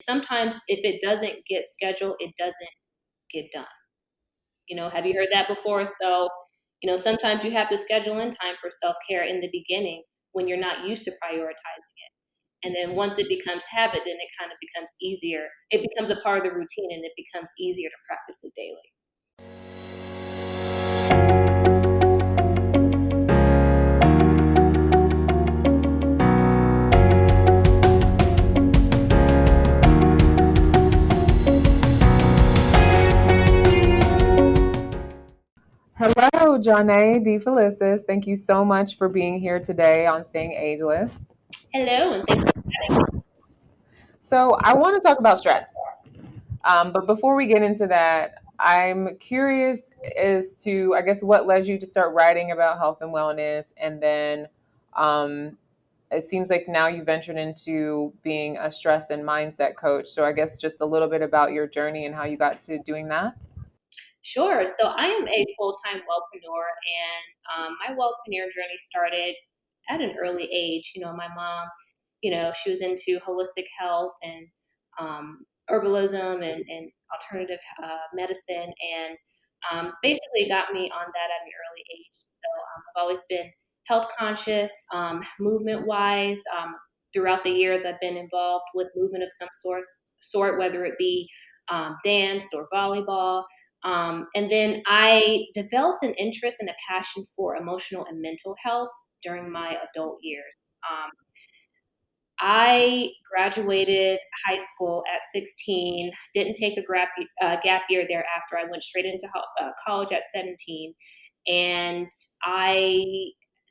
sometimes if it doesn't get scheduled, it doesn't get done. Have you heard that before? So, sometimes you have to schedule in time for self-care in the beginning when you're not used to prioritizing it. And then once it becomes habit, then it kind of becomes easier. It becomes a part of the routine and it becomes easier to practice it daily. Hello, Johnae DeFelicis. Thank you so much for being here today on Staying Ageless. Hello, and thank you for having me. So, I want to talk about stress. But before we get into that, I'm curious as to, I guess, what led you to start writing about health and wellness. And then um, it seems like now you ventured into being a stress and mindset coach. So, I guess just a little bit about your journey and how you got to doing that. Sure. So I am a full-time wellpreneur, and my wellpreneur journey started at an early age. My mom, she was into holistic health and herbalism and alternative medicine, and basically got me on that at an early age. So I've always been health conscious, movement wise. Throughout the years, I've been involved with movement of some sort, whether it be dance or volleyball. And then I developed an interest and a passion for emotional and mental health during my adult years. Um, I graduated high school at 16, didn't take a gap year thereafter. I went straight into college at 17. And I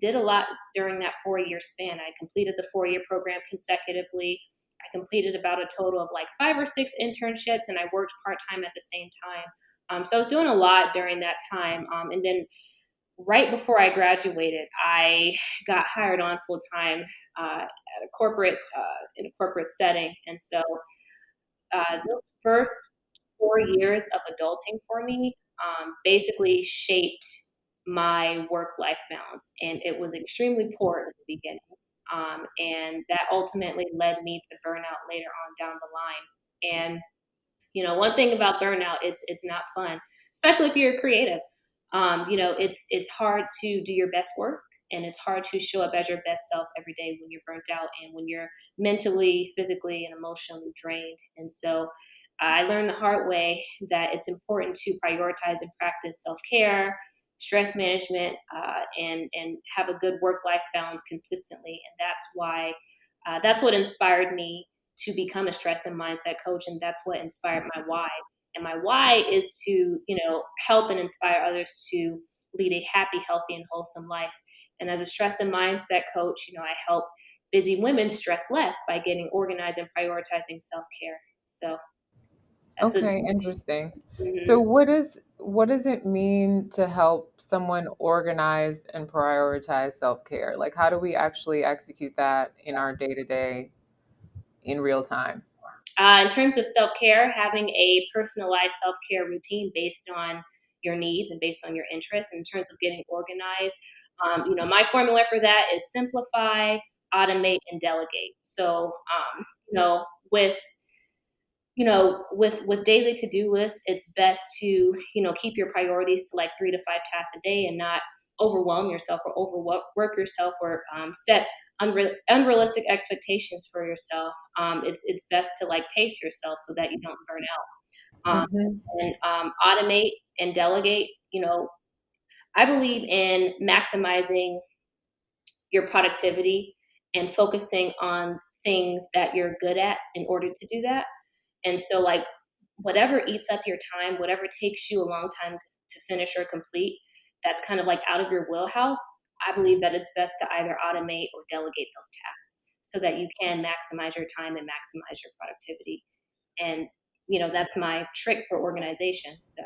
did a lot during that 4 year span. I completed the 4 year program consecutively. I completed about a total of like 5 or 6 internships, and I worked part time at the same time. So I was doing a lot during that time. And then right before I graduated, I got hired on full time at a corporate in a corporate setting, and so those first 4 years of adulting for me basically shaped my work life balance, and it was extremely poor at the beginning, and that ultimately led me to burnout later on down the line. And one thing about burnout, it's not fun, especially if you're creative. It's hard to do your best work, and it's hard to show up as your best self every day when you're burnt out and when you're mentally, physically, and emotionally drained. And so I learned the hard way that it's important to prioritize and practice self care, stress management, and have a good work life balance consistently. And that's what inspired me to become a stress and mindset coach, and that's what inspired my why. And my why is to, help and inspire others to lead a happy, healthy, and wholesome life. And as a stress and mindset coach, I help busy women stress less by getting organized and prioritizing self-care. So that's a Okay, interesting. So mhm. what does it mean to help someone organize and prioritize self-care? Like how do we actually execute that in our day-to-day in real time? In terms of self-care, having a personalized self-care routine based on your needs and based on your interests. In terms of getting organized, my formula for that is simplify, automate, and delegate. So, with with daily to-do lists, it's best to keep your priorities to like 3 to 5 tasks a day and not overwhelm yourself or overwork yourself or set unrealistic expectations for yourself. It's best to like pace yourself so that you don't burn out. Hmm. And automate and delegate. I believe in maximizing your productivity and focusing on things that you're good at in order to do that. And so, like, whatever eats up your time, whatever takes you a long time to finish or complete, that's kind of like out of your wheelhouse. I believe that it's best to either automate or delegate those tasks so that you can maximize your time and maximize your productivity. And, that's my trick for organization. So,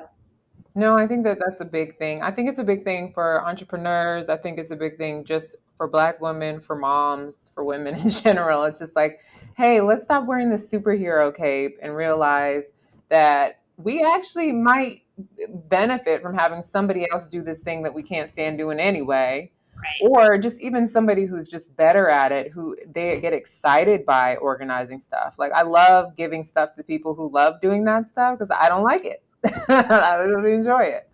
No, I think that that's a big thing. I think it's a big thing for entrepreneurs. I think it's a big thing just for Black women, for moms, for women in general. It's just like, hey, let's stop wearing the superhero cape and realize that we actually might benefit from having somebody else do this thing that we can't stand doing anyway. right. or just even somebody who's just better at it, who they get excited by organizing stuff. Like I love giving stuff to people who love doing that stuff because I don't like it. I don't enjoy it.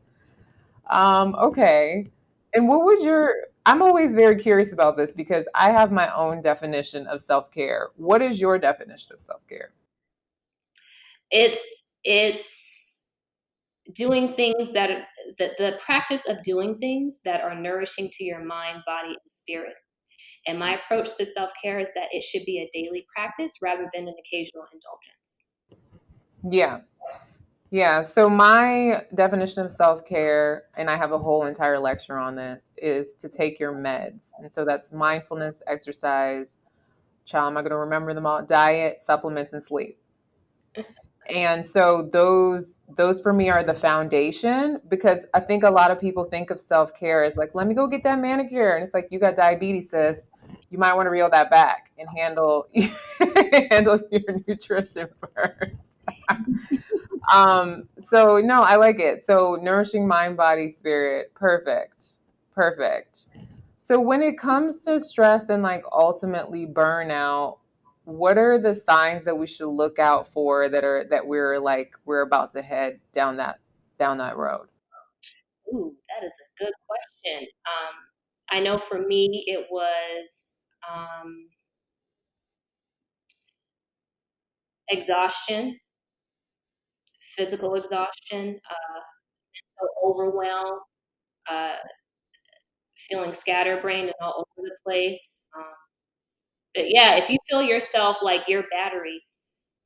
Okay. And what would your, I'm always very curious about this because I have my own definition of self care. What is your definition of self care? It's doing things that the practice of doing things that are nourishing to your mind, body, and spirit. And my approach to self care is that it should be a daily practice rather than an occasional indulgence. Yeah. Yeah. So my definition of self care, and I have a whole entire lecture on this, is to take your meds. And so that's mindfulness, exercise, child, am I going to remember them all? Diet, supplements, and sleep. And so those for me are the foundation because I think a lot of people think of self-care as like, let me go get that manicure. And it's like, you got diabetes, sis. You might want to reel that back and handle handle your nutrition first. So no, I like it. So nourishing mind, body, spirit, perfect. Perfect. So when it comes to stress and like ultimately burnout, what are the signs that we should look out for that we're like we're about to head down that road? Ooh, that is a good question. I know for me, it was exhaustion, physical exhaustion, so overwhelm, uh, feeling scatterbrained and all over the place. But yeah, if you feel yourself like your battery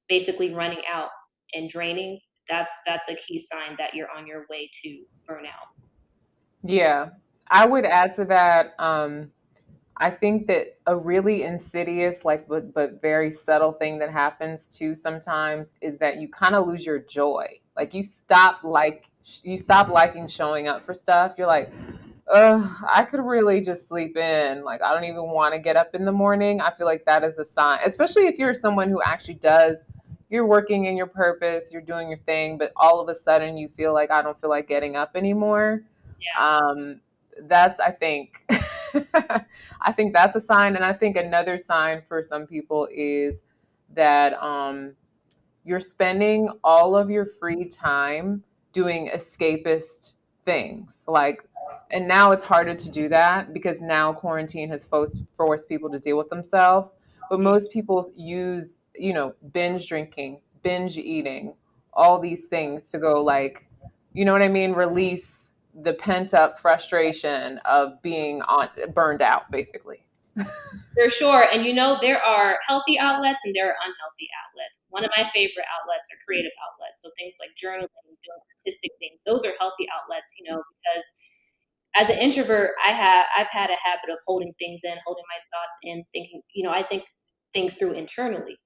basically running out and draining, that's a key sign that you're on your way to burnout. Yeah. I would add to that, I think that a really insidious, like, but very subtle thing that happens too sometimes is that you kind of lose your joy. Like you stop liking showing up for stuff. You're like, I could really just sleep in. Like, I don't even want to get up in the morning. I feel like that is a sign, especially if you're someone who actually does, you're working in your purpose, you're doing your thing, but all of a sudden you feel like, I don't feel like getting up anymore. Um, that's, I think, I think that's a sign. And I think another sign for some people is that, you're spending all of your free time doing escapist things like, and now it's harder to do that because now quarantine has forced people to deal with themselves, but Yeah. most people use, binge drinking, binge eating, all these things to go like, you know what I mean, release the pent up frustration of being on burned out basically. For sure. And there are healthy outlets and there are unhealthy outlets. One of my favorite outlets are creative outlets. So things like journaling, doing artistic things, those are healthy outlets, because as an introvert, I've had a habit of holding things in, holding my thoughts in, thinking, I think things through internally.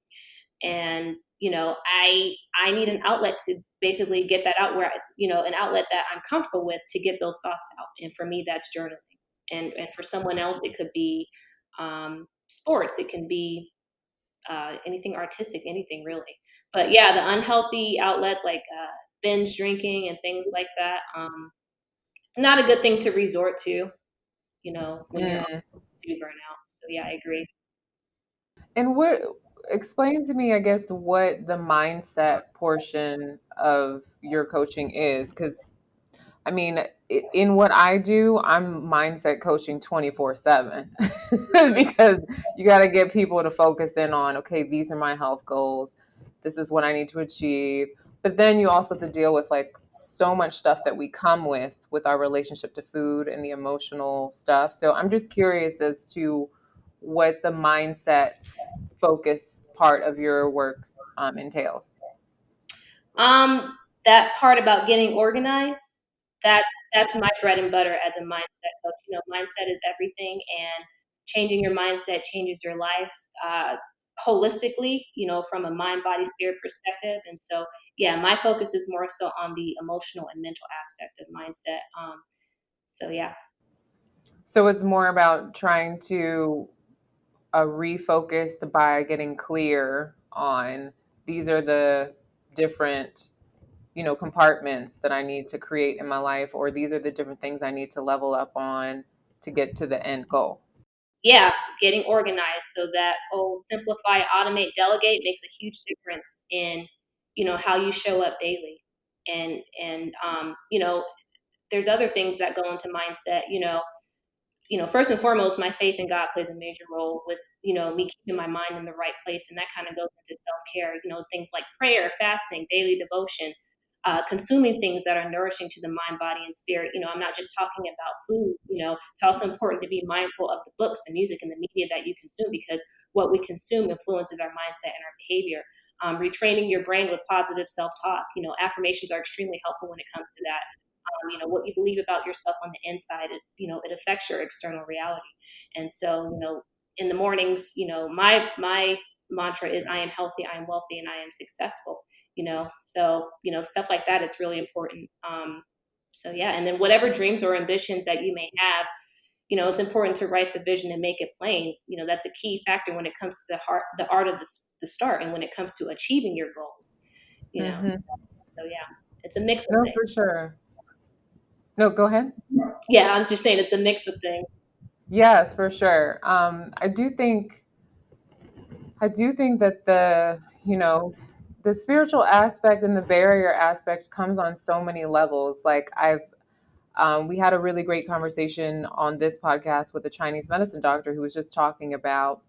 And, I need an outlet to basically get that out where, an outlet that I'm comfortable with to get those thoughts out. And for me, that's journaling. And for someone else, it could be sports. It can be anything artistic, anything really. But yeah, the unhealthy outlets like binge drinking and things like that. It's not a good thing to resort to, when you're Mm. on to burnout. So yeah, I agree. And what, explain to me, I guess, what the mindset portion of your coaching is? Because, I mean, in what I do, I'm mindset coaching 24/7 because you got to get people to focus in on, okay, these are my health goals. This is what I need to achieve. But then you also have to deal with like so much stuff that we come with our relationship to food and the emotional stuff. So I'm just curious as to what the mindset focus part of your work entails. That part about getting organized, that's that's my bread and butter as a mindset coach. Mindset is everything, and changing your mindset changes your life holistically. From a mind, body, spirit perspective. And so, yeah, my focus is more so on the emotional and mental aspect of mindset. So yeah. So it's more about trying to refocus by getting clear on these are the different, compartments that I need to create in my life, or these are the different things I need to level up on to get to the end goal. Yeah, getting organized. So that whole simplify, automate, delegate makes a huge difference in, how you show up daily. And there's other things that go into mindset. First and foremost, my faith in God plays a major role with, me keeping my mind in the right place. And that kind of goes into self care, things like prayer, fasting, daily devotion, consuming things that are nourishing to the mind, body, and spirit. I'm not just talking about food. It's also important to be mindful of the books, the music, and the media that you consume, because what we consume influences our mindset and our behavior. Retraining your brain with positive self talk. Affirmations are extremely helpful when it comes to that. What you believe about yourself on the inside, it affects your external reality. And so, in the mornings, my mantra is I am healthy, I am wealthy, and I am successful. So, stuff like that, it's really important. So yeah, and then whatever dreams or ambitions that you may have, it's important to write the vision and make it plain. That's a key factor when it comes to the art of the start, and when it comes to achieving your goals. Hmm. So yeah, it's a mix of No, things. for sure. No, go ahead. Yeah, I was just saying it's a mix of things. Yes, for sure. I do think that the spiritual aspect and the barrier aspect comes on so many levels. Like we had a really great conversation on this podcast with a Chinese medicine doctor who was just talking about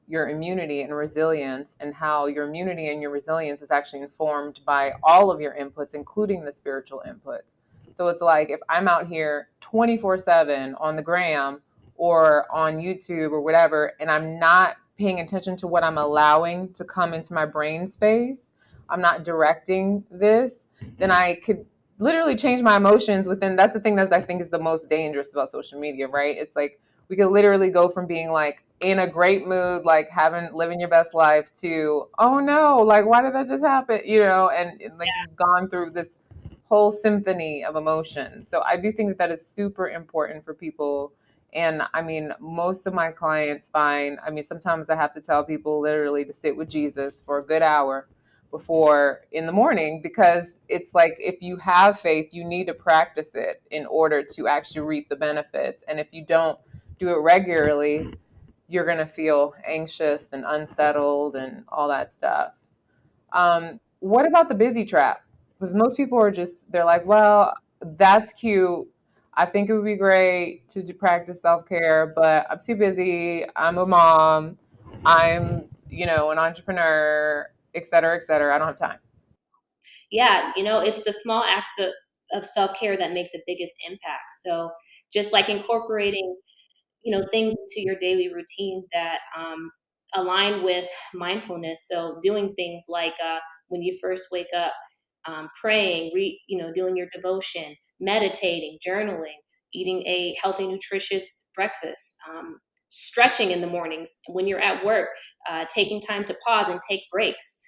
your immunity and resilience, and how your immunity and your resilience is actually informed by all of your inputs, including the spiritual inputs. So it's like if I'm out here 24/7 on the gram or on YouTube or whatever, and I'm not paying attention to what I'm allowing to come into my brain space, I'm not directing this, then I could literally change my emotions within. That's the thing that I think is the most dangerous about social media, right? It's like we could literally go from being like in a great mood, like living your best life, to, oh no, like why did that just happen, and like you've gone through this whole symphony of emotions. So I do think that that is super important for people. And I mean, most of my clients find, I mean, sometimes I have to tell people literally to sit with Jesus for a good hour before in the morning, because it's like if you have faith, you need to practice it in order to actually reap the benefits. And if you don't do it regularly, you're going to feel anxious and unsettled and all that stuff. What about the busy trap? Because most people are just, they're like, well, that's cute. I think it would be great to practice self care, but I'm too busy. I'm a mom. I'm, an entrepreneur, et cetera, et cetera. I don't have time. Yeah, it's the small acts of self care that make the biggest impact. So just like incorporating, things into your daily routine that align with mindfulness. So doing things like when you first wake up, praying, doing your devotion, meditating, journaling, eating a healthy, nutritious breakfast, stretching in the mornings when you're at work, taking time to pause and take breaks.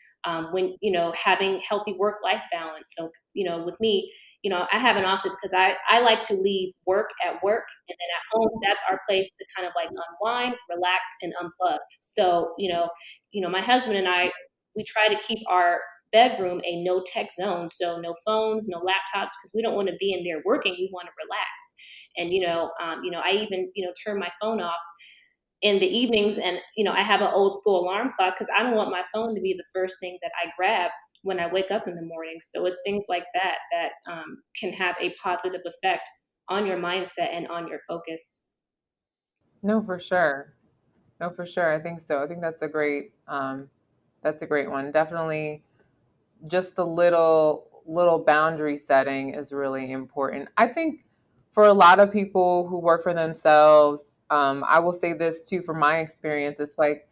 When having healthy work-life balance. So with me, I have an office because I like to leave work at work, and then at home, that's our place to kind of like unwind, relax, and unplug. So, my husband and I, we try to keep our bedroom a no tech zone. So no phones, no laptops, because we don't want to be in there working. We want to relax. And, I even, turn my phone off in the evenings, and I have an old school alarm clock because I don't want my phone to be the first thing that I grab when I wake up in the morning. So it's things like that that can have a positive effect on your mindset and on your focus. No, for sure. No, for sure. I think so. I think that's a great one. Definitely just the little boundary setting is really important. I think for a lot of people who work for themselves, I will say this too from my experience, it's like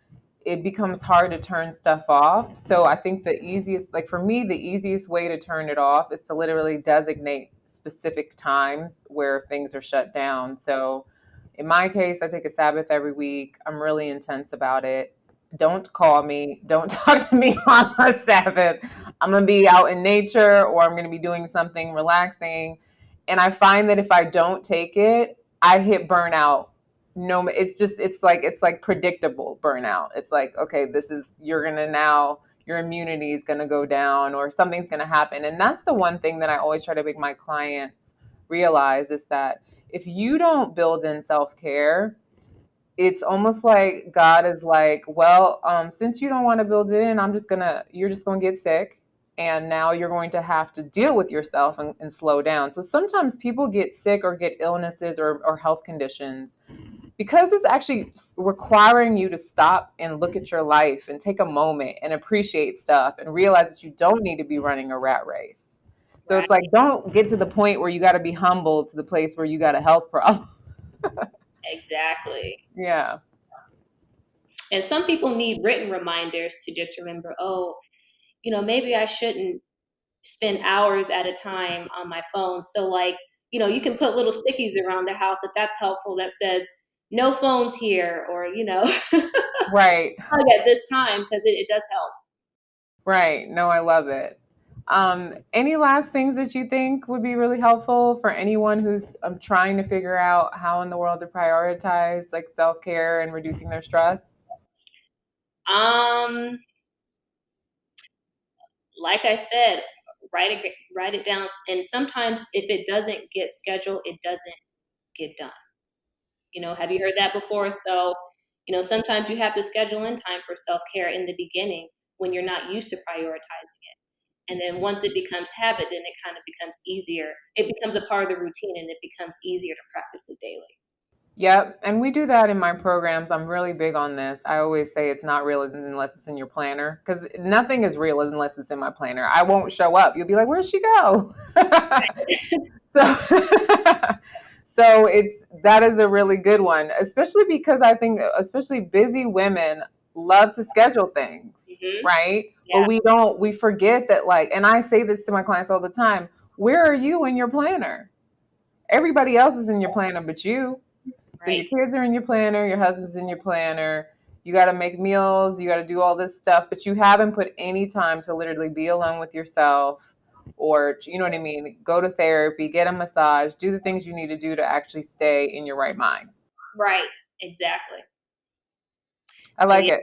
it becomes hard to turn stuff off. So I think the easiest, like for me, the easiest way to turn it off is to literally designate specific times where things are shut down. So in my case, I take a Sabbath every week. I'm really intense about it. Don't call me. Don't talk to me on a Sabbath. I'm going to be out in nature, or I'm going to be doing something relaxing. And I find that if I don't take it, I hit burnout. No, it's like predictable burnout. It's like, okay, you're going to now, your immunity is going to go down, or something's going to happen. And that's the one thing that I always try to make my clients realize, is that if you don't build in self-care, it's almost like God is like, well, since you don't want to build it in, you're just gonna get sick, and now you're going to have to deal with yourself and slow down. So sometimes people get sick or get illnesses or health conditions because it's actually requiring you to stop and look at your life and take a moment and appreciate stuff and realize that you don't need to be running a rat race. So Right. it's like, don't get to the point where you got to be humble to the place where you got a health problem. Exactly. Yeah. And some people need written reminders to just remember, oh, maybe I shouldn't spend hours at a time on my phone. So, like, you can put little stickies around the house if that's helpful that says, no phones here, or, Right. plug at this time, because it does help. Right. No, I love it. Any last things that you think would be really helpful for anyone who's trying to figure out how in the world to prioritize like self-care and reducing their stress? Um, like I said, write it down. And sometimes if it doesn't get scheduled, it doesn't get done. Have you heard that before? So, sometimes you have to schedule in time for self care in the beginning when you're not used to prioritizing it. And then once it becomes habit, then it kind of becomes easier. It becomes a part of the routine and it becomes easier to practice it daily. Yep, and we do that in my programs. I'm really big on this. I always say it's not real unless it's in your planner because nothing is real unless it's in my planner. I won't show up. You'll be like, "Where'd she go?" So, so it's that is a really good one, especially because I think especially busy women love to schedule things, Hmm. right? But Yeah, we forget that like, and I say this to my clients all the time, where are you in your planner? Everybody else is in your planner but you. So right, your kids are in your planner, your husband's in your planner. You got to make meals, you got to do all this stuff, but you haven't put any time to literally be alone with yourself or, you know what I mean, go to therapy, get a massage, do the things you need to do to actually stay in your right mind. right, exactly. I So like yeah,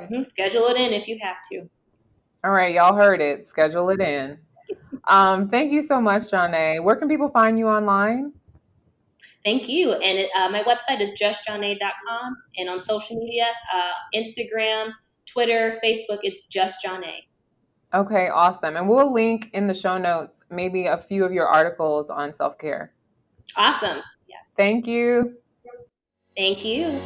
it. schedule it in if you have to. All right, y'all heard it. Schedule it in. Thank you so much, Johnae. Where can people find you online? Thank you. And my website is justjohnae.com. And on social media, Instagram, Twitter, Facebook, it's just Johnae. Okay, awesome. And we'll link in the show notes maybe a few of your articles on self care. Awesome. Yes. Thank you. Thank you.